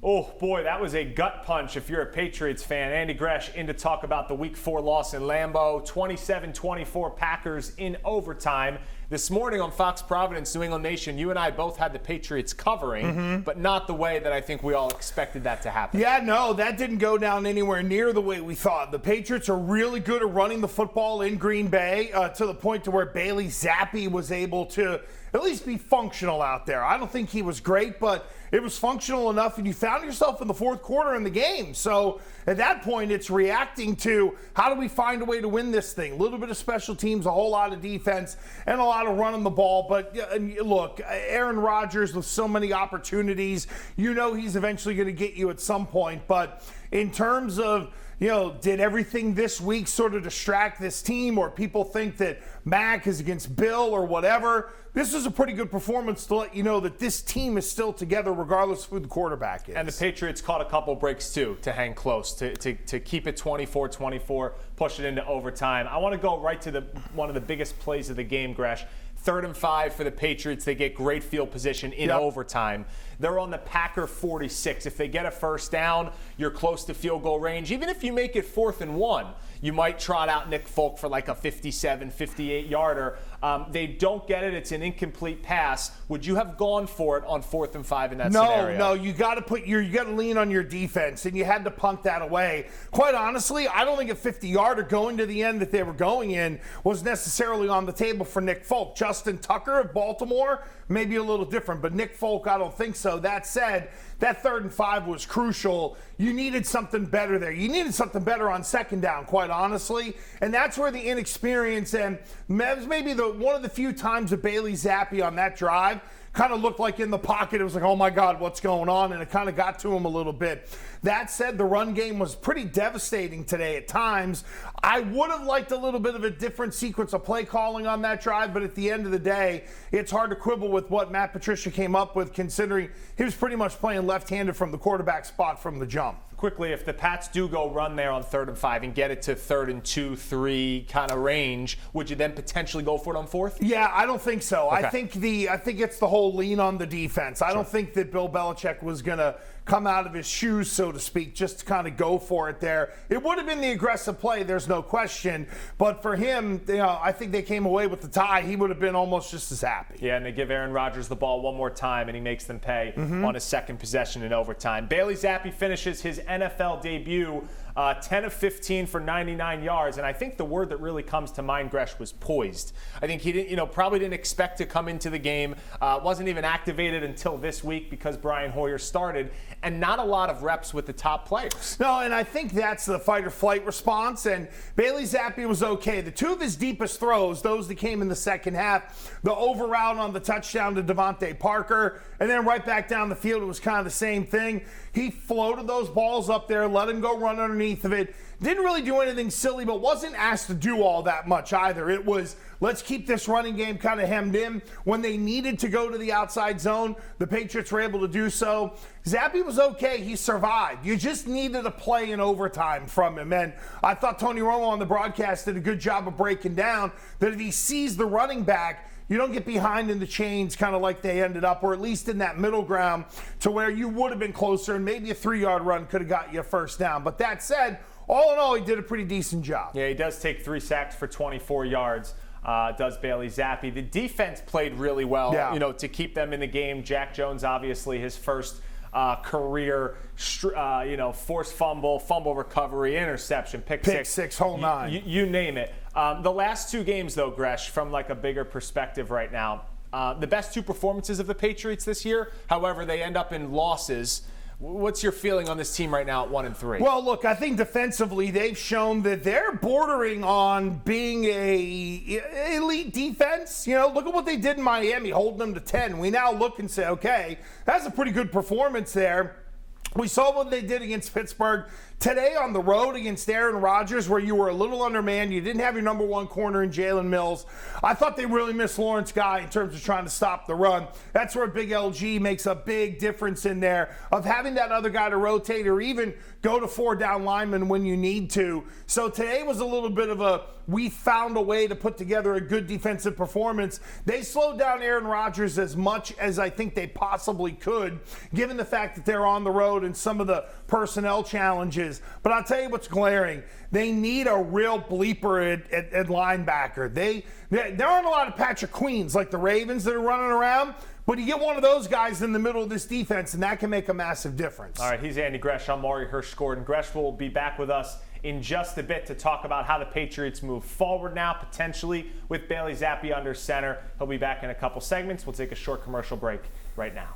Oh, boy, that was a gut punch if you're a Patriots fan. Andy Gresh in to talk about the Week 4 loss in Lambeau. 27-24 Packers in overtime. This morning on Fox Providence, New England Nation, you and I both had the Patriots covering, but not the way that I think we all expected that to happen. Yeah, no, that didn't go down anywhere near the way we thought. The Patriots are really good at running the football in Green Bay to the point to where Bailey Zappi was able to at least be functional out there. I don't think he was great, but it was functional enough, and you found yourself in the fourth quarter in the game. So at that point, it's reacting to how do we find a way to win this thing? A little bit of special teams, a whole lot of defense, and a lot of running the ball. But look, Aaron Rodgers with so many opportunities, you know he's eventually going to get you at some point. But in terms of, did everything this week sort of distract this team, or people think that Mac is against Bill or whatever? This is a pretty good performance to let you know that this team is still together regardless of who the quarterback is. And the Patriots caught a couple breaks, too, to hang close, to keep it 24-24, push it into overtime. I want to go right to one of the biggest plays of the game, Gresh. 3rd and 5 for the Patriots. They get great field position in overtime. They're on the Packer 46. If they get a first down, you're close to field goal range. Even if you make it 4th and 1, you might trot out Nick Folk for like a 57, 58-yarder. They don't get it. It's an incomplete pass. Would you have gone for it on 4th and 5 in that scenario? No. You got to lean on your defense, and you had to punt that away. Quite honestly, I don't think a 50-yarder going to the end that they were going in was necessarily on the table for Nick Folk. Justin Tucker of Baltimore, maybe a little different, but Nick Folk, I don't think so. That said, that 3rd and 5 was crucial. You needed something better there. You needed something better on 2nd down, quite honestly, and that's where the inexperience and maybe one of the few times that Bailey Zappi on that drive kind of looked like in the pocket. It was like, oh my God, what's going on? And it kind of got to him a little bit. That said, the run game was pretty devastating today at times. I would have liked a little bit of a different sequence of play calling on that drive, but at the end of the day, it's hard to quibble with what Matt Patricia came up with, considering he was pretty much playing left-handed from the quarterback spot from the jump. Quickly, if the Pats do go run there on 3rd and 5 and get it to 3rd and 2, 3 kind of range, would you then potentially go for it on 4th? Yeah, I don't think so. Okay. I think it's the whole lean on the defense. I don't think that Bill Belichick was going to come out of his shoes, so to speak, just to kind of go for it there. It would have been the aggressive play, there's no question. But for him, I think they came away with the tie. He would have been almost just as happy. Yeah, and they give Aaron Rodgers the ball one more time, and he makes them pay on his 2nd possession in overtime. Bailey Zappi finishes his NFL debut 10 of 15 for 99 yards, and I think the word that really comes to mind, Gresh, was poised. I think he didn't, probably didn't expect to come into the game. Wasn't even activated until this week because Brian Hoyer started, and not a lot of reps with the top players. No, and I think that's the fight or flight response, and Bailey Zappi was okay. The 2 of his deepest throws, those that came in the second half, the over route on the touchdown to Devontae Parker, and then right back down the field, it was kind of the same thing. He floated those balls up there, let him go run underneath of it. Didn't really do anything silly, but wasn't asked to do all that much either. It was, let's keep this running game kind of hemmed in. When they needed to go to the outside zone, the Patriots were able to do so. Zappi was okay. He survived. You just needed a play in overtime from him. And I thought Tony Romo on the broadcast did a good job of breaking down that if he sees the running back, you don't get behind in the chains kind of like they ended up, or at least in that middle ground to where you would have been closer and maybe a 3-yard run could have got you a first down. But that said, all in all, he did a pretty decent job. Yeah, he does take 3 sacks for 24 yards, does Bailey Zappi. The defense played really well, to keep them in the game. Jack Jones, obviously, his first career, forced fumble recovery, interception, pick six, whole 9. You name it. The last 2 games, though, Gresh, from like a bigger perspective right now, the best 2 performances of the Patriots this year, however, they end up in losses. What's your feeling on this team right now at 1-3? Well, look, I think defensively they've shown that they're bordering on being a elite defense. Look at what they did in Miami, holding them to 10. We now look and say, okay, that's a pretty good performance there. We saw what they did against Pittsburgh. Today on the road against Aaron Rodgers, where you were a little undermanned, you didn't have your number 1 corner in Jalen Mills. I thought they really missed Lawrence Guy in terms of trying to stop the run. That's where Big LG makes a big difference in there of having that other guy to rotate or even go to 4 down linemen when you need to. So today was a little bit of a we found a way to put together a good defensive performance. They slowed down Aaron Rodgers as much as I think they possibly could, given the fact that they're on the road and some of the personnel challenges. But I'll tell you what's glaring. They need a real bleeper at linebacker. There aren't a lot of Patrick Queens like the Ravens that are running around, but you get one of those guys in the middle of this defense, and that can make a massive difference. All right, he's Andy Gresh. I'm Maury Hirsch-Gordon. Gresh will be back with us in just a bit to talk about how the Patriots move forward now, potentially with Bailey Zappi under center. He'll be back in a couple segments. We'll take a short commercial break right now.